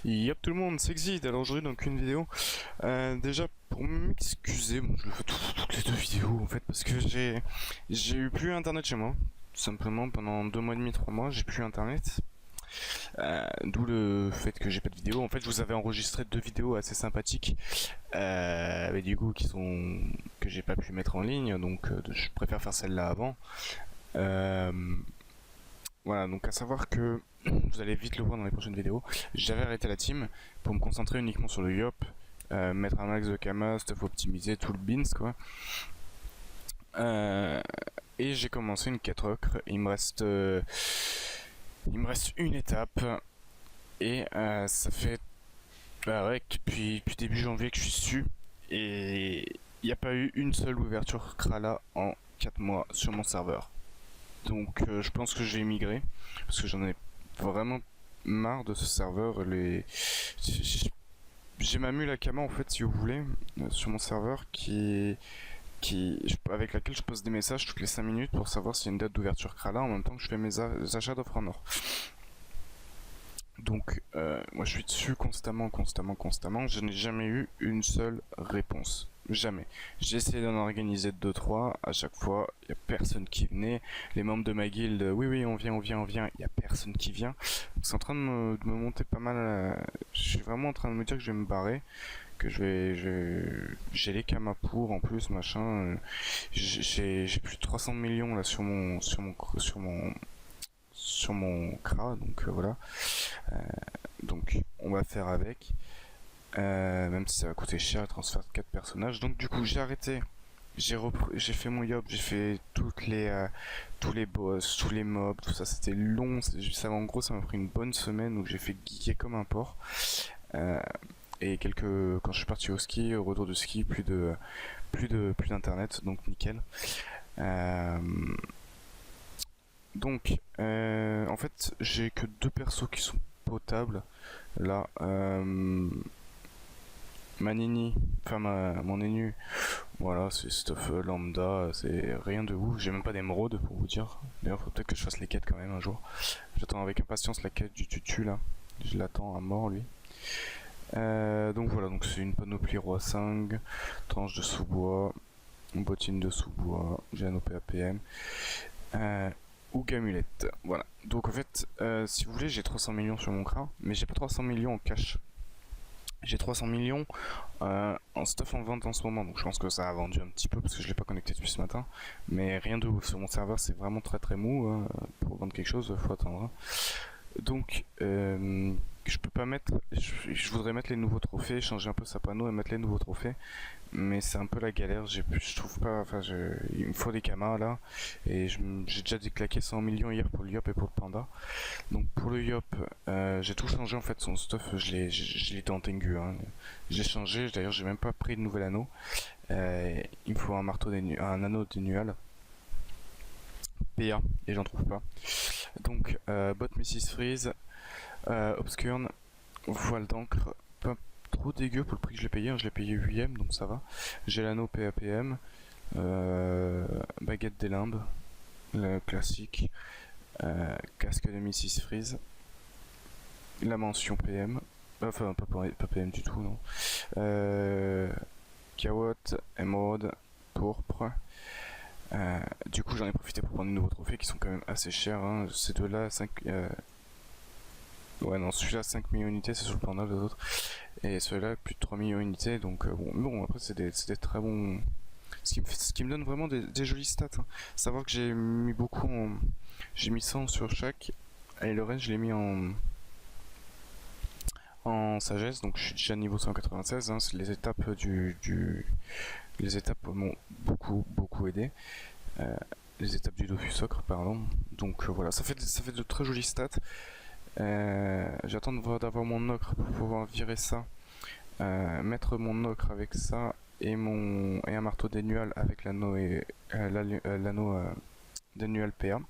Yep tout le monde, c'est Exit, alors aujourd'hui donc une vidéo. Déjà pour m'excuser, bon, je le fais toutes les deux vidéos en fait parce que j'ai eu plus internet chez moi. Tout simplement pendant 2 mois et demi, 3 mois, j'ai plus internet. D'où le fait que j'ai pas de vidéo. En fait je vous avais enregistré 2 vidéos assez sympathiques, mais du coup que j'ai pas pu mettre en ligne, donc je préfère faire celle-là avant. Euh, Voilà, donc à savoir que vous allez vite le voir dans les prochaines vidéos, j'avais arrêté la team pour me concentrer uniquement sur le Yop, mettre un max de Kama, stuff optimisé, tout le beans quoi. Et j'ai commencé une 4 ocre, il me reste une étape, et ça fait ouais, depuis début janvier que je suis dessus, et il n'y a pas eu une seule ouverture Krala en 4 mois sur mon serveur. Donc je pense que je vais migrer parce que j'en ai vraiment marre de ce serveur. J'ai ma mule Akama en fait, si vous voulez, sur mon serveur avec laquelle je pose des messages toutes les 5 minutes pour savoir s'il y a une date d'ouverture Krala en même temps que je fais mes achats d'offres en or. Donc moi je suis dessus constamment. Je n'ai jamais eu une seule réponse. Jamais. J'ai essayé d'en organiser 2-3. À chaque fois, il n'y a personne qui venait. Les membres de ma guilde, oui, on vient. Il n'y a personne qui vient. C'est en train de me monter pas mal. Je suis vraiment en train de me dire que je vais me barrer. Que j'ai les kamas pour en plus, machin. J'ai plus de 300 millions là sur mon CRA. Donc voilà. Donc on va faire avec. Même si ça va coûter cher le transfert de 4 personnages. Donc du coup j'ai arrêté. J'ai fait mon Yop, j'ai fait tous les boss, tous les mobs, tout ça. C'était long. En gros ça m'a pris une bonne semaine où j'ai fait geeker comme un porc. Et quand je suis parti au ski, au retour de ski, plus d'internet, donc nickel. En fait j'ai que 2 persos qui sont potables là. Ma Nini, enfin mon Enu, voilà, c'est stuff lambda, c'est rien de ouf, j'ai même pas d'émeraude pour vous dire. D'ailleurs, faut peut-être que je fasse les quêtes quand même un jour. J'attends avec impatience la quête du tutu là, je l'attends à mort lui. Donc voilà, donc c'est une panoplie roi 5, tranche de sous-bois, bottine de sous-bois, j'ai un OPAPM, ou gamulette, voilà. Donc en fait, si vous voulez, j'ai 300 millions sur mon CRA, mais j'ai pas 300 millions en cash. J'ai 300 millions en stuff en vente en ce moment, donc je pense que ça a vendu un petit peu parce que je l'ai pas connecté depuis ce matin. Mais rien de ouf, sur mon serveur c'est vraiment très mou, hein. Pour vendre quelque chose, faut attendre. Donc je peux pas mettre, je voudrais mettre les nouveaux trophées, changer un peu sa panneau et mettre les nouveaux trophées. Mais c'est un peu la galère, je trouve pas, il me faut des kamas là. Et j'ai déjà déclaqué 100 millions hier pour le Yop et pour le Panda. Donc pour le Yop, j'ai tout changé en fait, son stuff, je l'ai dans Tengu, hein. J'ai changé, d'ailleurs j'ai même pas pris de nouvel anneau. Il me faut un anneau dénual. PA, et j'en trouve pas. Donc bot Mrs Freeze, Obscurne, voile d'encre, pas trop dégueu pour le prix que je l'ai payé, hein. Je l'ai payé 8ème donc ça va. J'ai l'anneau PAPM, baguette des limbes, le classique, casque de Mrs Freeze, la mention PM, enfin pas PM du tout, non. Kawot, émeraude, pourpre. Du coup j'en ai profité pour prendre de nouveaux trophées qui sont quand même assez chers, hein. Ces deux-là, 5... Ouais non, celui-là 5 millions d'unités, c'est sur le panda, les autres. Et celui-là plus de 3 millions d'unités, donc bon après c'est des très bons... Ce qui me donne vraiment des jolies stats, hein. Savoir que j'ai mis j'ai mis 100 sur chaque, et le reste je l'ai mis en sagesse, donc je suis déjà niveau 196, hein. Les étapes les étapes m'ont beaucoup aidé. Les étapes du Dofus Ocre, pardon. Donc voilà, ça fait de très jolies stats. J'attends d'avoir mon ocre pour pouvoir virer ça, mettre mon ocre avec ça et un marteau dénual avec l'anneau dénual PA.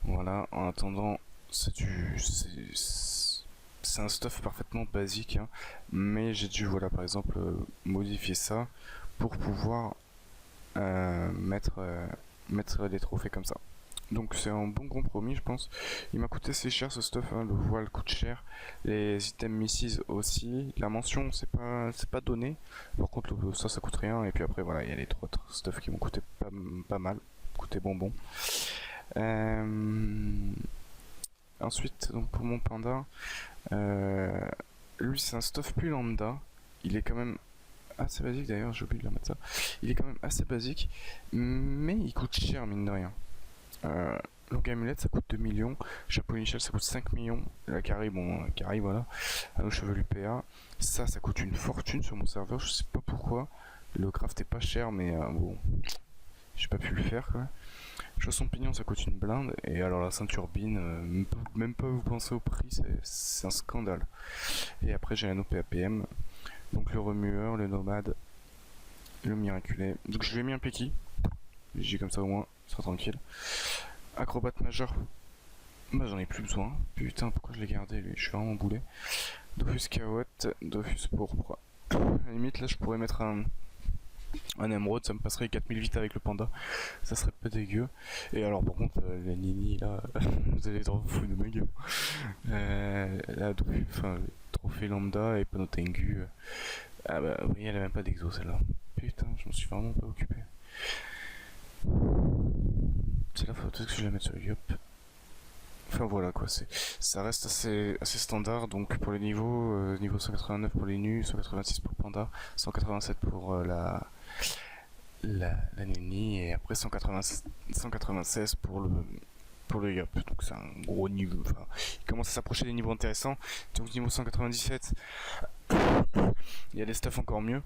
Voilà, en attendant, c'est un stuff parfaitement basique, hein, mais j'ai dû, voilà, par exemple, modifier ça pour pouvoir mettre des trophées comme ça. Donc c'est un bon compromis, je pense. Il m'a coûté assez cher ce stuff, hein. Le voile coûte cher, les items Misses aussi. La mention, c'est pas donné. Par contre, ça coûte rien. Et puis après, voilà, il y a les trois autres stuff qui m'ont coûté pas mal, coûté bonbon. Euh, Ensuite, donc pour mon panda, euh, lui c'est un stuff plus lambda. Il est quand même assez basique d'ailleurs, j'ai oublié de le mettre ça. Il est quand même assez basique, mais il coûte cher mine de rien. Euh, Longue amulette ça coûte 2 millions, chapeau initial ça coûte 5 millions, la carré, bon, carré voilà, anneau chevelu PA, ça coûte une fortune sur mon serveur, je sais pas pourquoi, le craft est pas cher, mais bon, j'ai pas pu le faire quoi. Chausson pignon ça coûte une blinde, et alors la ceinture bin, même pas vous pensez au prix, c'est un scandale. Et après j'ai l'anneau PAPM, donc le remueur, le nomade, le miraculé, donc je lui ai mis un Peki, j'ai comme ça au moins, ça sera tranquille. Acrobate majeur, bah j'en ai plus besoin. Putain, pourquoi je l'ai gardé lui? Je suis vraiment boulé. Dofus Carotte, Dofus pourpre. À la limite, là je pourrais mettre un émeraude, ça me passerait 4000 vite avec le panda. Ça serait pas dégueu. Et alors, par contre, la Nini là, vous allez trop foutre de ma gueule. La enfin, trophée lambda et panneau Tengu. Ah bah oui, elle a même pas d'exo celle-là. Putain, je m'en suis vraiment pas occupé. C'est là, faut peut-être que je la mette sur le Yop. Enfin voilà quoi, ça reste assez standard. Donc pour les niveaux, niveau 189 pour les nus, 186 pour le panda, 187 pour la Nini, et après 196 pour le Yop. Donc c'est un gros niveau. Enfin, il commence à s'approcher des niveaux intéressants. Donc niveau 197, il y a des stuff encore mieux.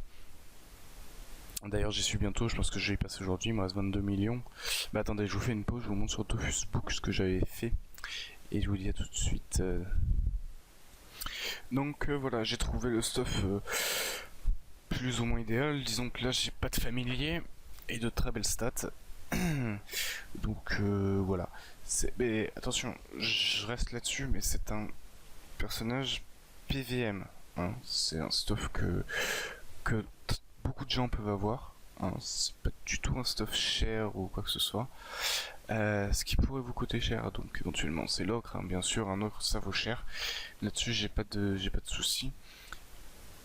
D'ailleurs j'y suis bientôt, je pense que je vais y passer aujourd'hui, il me reste 22 millions. Bah attendez, je vous fais une pause, je vous montre sur Dofus Book ce que j'avais fait. Et je vous dis à tout de suite. Donc voilà, j'ai trouvé le stuff plus ou moins idéal. Disons que là, j'ai pas de familier et de très belles stats. Donc voilà. Mais attention, je reste là-dessus, mais c'est un personnage PVM, hein. C'est un stuff que beaucoup de gens peuvent avoir, hein. C'est pas du tout un stuff cher ou quoi que ce soit. Ce qui pourrait vous coûter cher, donc éventuellement, c'est l'ocre, hein. Bien sûr, un ocre ça vaut cher. Là-dessus, j'ai pas de soucis.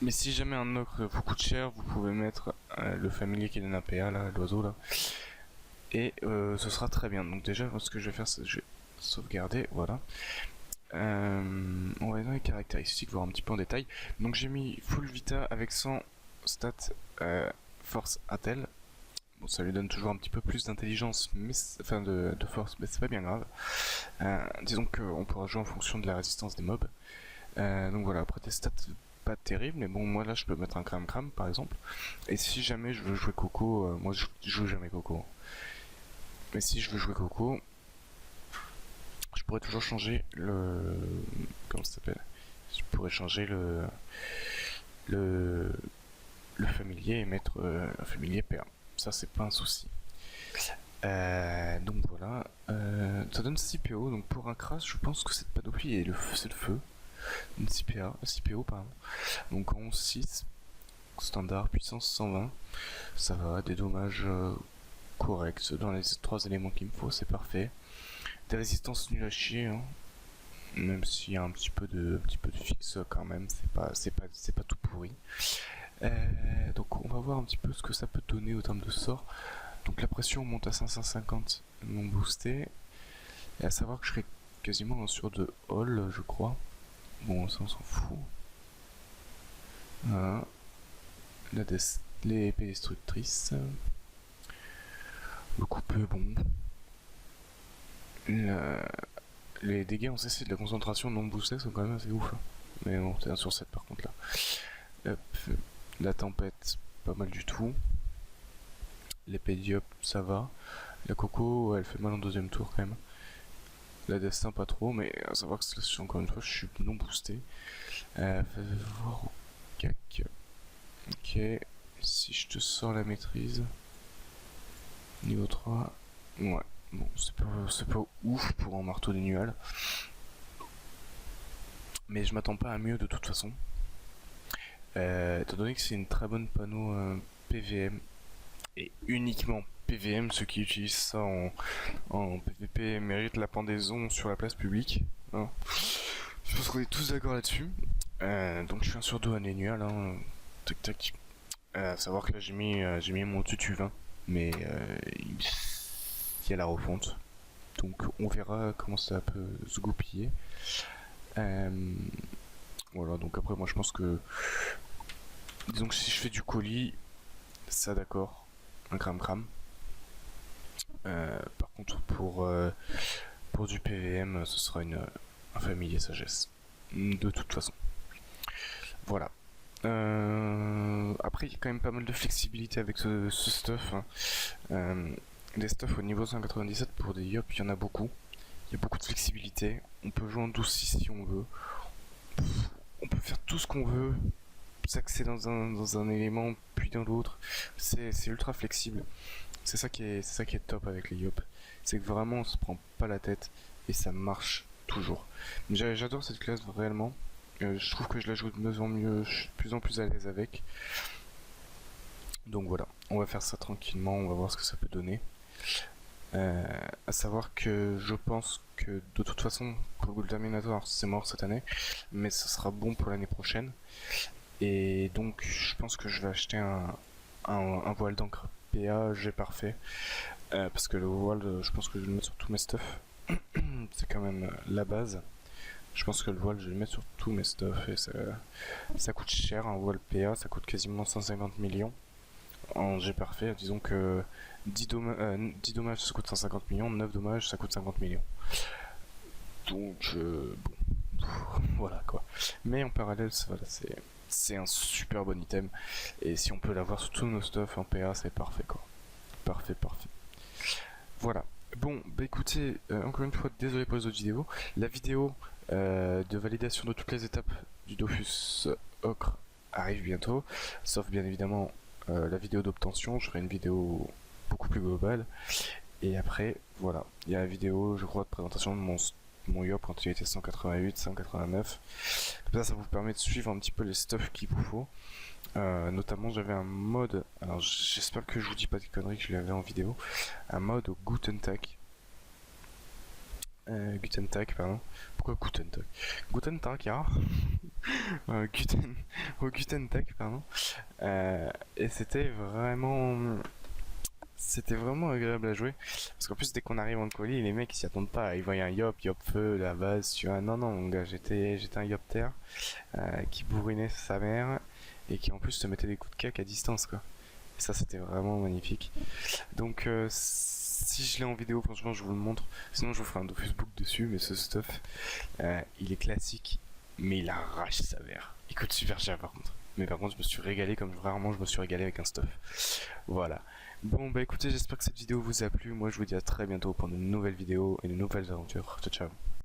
Mais si jamais un ocre vous coûte cher, vous pouvez mettre le familier qui donne un PA, là, l'oiseau là, et ce sera très bien. Donc déjà, ce que je vais faire, c'est que je vais sauvegarder, voilà. On va aller dans les caractéristiques, voir un petit peu en détail. Donc j'ai mis full vita avec 100 stats force attel. Bon, ça lui donne toujours un petit peu plus d'intelligence, mais enfin de force, mais c'est pas bien grave. Disons qu'on pourra jouer en fonction de la résistance des mobs. Donc voilà, après des stats pas terribles, mais bon, moi là je peux mettre un cram par exemple. Et si jamais je veux jouer Coco, moi je joue jamais Coco. Mais si je veux jouer Coco, je pourrais toujours changer le. Comment ça s'appelle? Je pourrais changer le, le familier et mettre un familier PA. Ça, c'est pas un souci. Donc voilà. Ça donne 6 PO. Donc pour un crash, je pense que cette panoplie c'est le feu. Une 6 PA, 6 PO, pardon. Donc en 6, standard, puissance 120. Ça va, des dommages corrects dans les 3 éléments qu'il me faut, c'est parfait. Des résistances nulles à chier, hein. Même s'il y a un petit peu de fixe quand même, c'est pas tout pourri. Donc on va voir un petit peu ce que ça peut donner au terme de sort. Donc la pression monte à 550 non boosté. Et à savoir que je serai quasiment sur de all, je crois. Bon, ça on s'en fout. Voilà. Les épées destructrices. Le coupeux, bon. Les dégâts en CC de la concentration non boostés sont quand même assez ouf, hein. Mais bon, c'est 1 sur 7 par contre là. Hop. La tempête, pas mal du tout. L'épée Diop, ça va. La Coco, elle fait mal en deuxième tour quand même. La Destin, pas trop, mais à savoir que là, encore une fois, je suis non boosté. Fais voir au cac. Ok. Si je te sors la maîtrise. Niveau 3. Ouais. Bon, c'est pas ouf pour un marteau des nuages. Mais je m'attends pas à mieux de toute façon. Étant donné que c'est une très bonne panneau PVM et uniquement PVM, ceux qui utilisent ça en PVP méritent la pendaison sur la place publique. Hein. Je pense qu'on est tous d'accord là-dessus. Donc je suis un sur deux annual. Hein. Tac tac. À savoir que là j'ai mis mon tutu 20, mais il y a la refonte. Donc on verra comment ça peut se goupiller. Voilà, donc après moi je pense que, disons que si je fais du colis, ça d'accord, un cram. Par contre pour du PVM, ce sera un familier sagesse. De toute façon. Voilà. Après, il y a quand même pas mal de flexibilité avec ce stuff. Hein. Des stuffs au niveau 197 pour des yop, il y en a beaucoup. Il y a beaucoup de flexibilité. On peut jouer en douce si on veut. On peut faire tout ce qu'on veut. S'axer dans un élément, puis dans l'autre. C'est ultra flexible. C'est ça qui est top avec les yop. C'est que vraiment on se prend pas la tête et ça marche toujours. J'adore cette classe réellement. Je trouve que je la joue de mieux en mieux, je suis de plus en plus à l'aise avec. Donc voilà, on va faire ça tranquillement, on va voir ce que ça peut donner. À savoir que je pense que de toute façon, pour le Guldaminator, c'est mort cette année, mais ce sera bon pour l'année prochaine. Et donc, je pense que je vais acheter un voile d'encre PA G parfait. Parce que le voile, je pense que je vais le mettre sur tous mes stuff. C'est quand même la base. Je pense que le voile, je vais le mettre sur tous mes stuff et ça coûte cher. Un voile PA, ça coûte quasiment 150 millions. En G parfait, disons que 10 dommages ça coûte 150 millions, 9 dommages ça coûte 50 millions. Donc, bon, voilà quoi. Mais en parallèle, voilà, c'est un super bon item. Et si on peut l'avoir sur tous nos stuff en PA, c'est parfait quoi. Parfait. Voilà. Bon, bah écoutez, encore une fois, désolé pour les autres vidéos. La vidéo de validation de toutes les étapes du Dofus Ocre arrive bientôt, sauf bien évidemment la vidéo d'obtention. Je ferai une vidéo beaucoup plus globale. Et après, voilà, il y a la vidéo, je crois, de présentation de mon Yop quand il était 188, 189. Comme ça vous permet de suivre un petit peu les stuff qu'il vous faut. Notamment j'avais un mode, alors j'espère que je vous dis pas de conneries, que je l'avais en vidéo, un mode au Guten Tag. Guten Tag, pardon. Pourquoi Guten Tag? Guten Tag, ja. Au Guten Tag, pardon. Et c'était vraiment agréable à jouer. Parce qu'en plus, dès qu'on arrive en colis, les mecs ils s'y attendent pas. Ils voient un Yop feu, la base, tu vois. Non, mon gars, j'étais un Yop terre qui bourrinait sa mère et qui en plus te mettait des coups de cac à distance, quoi. Et ça, c'était vraiment magnifique. Donc, si je l'ai en vidéo, franchement, je vous le montre. Sinon, je vous ferai un Facebook dessus, mais ce stuff, il est classique, mais il arrache sa mère. Il coûte super cher par contre. Mais par contre, je me suis régalé comme rarement je me suis régalé avec un stuff. Voilà. Bon, bah écoutez, j'espère que cette vidéo vous a plu. Moi, je vous dis à très bientôt pour de nouvelles vidéos et de nouvelles aventures. Ciao, ciao.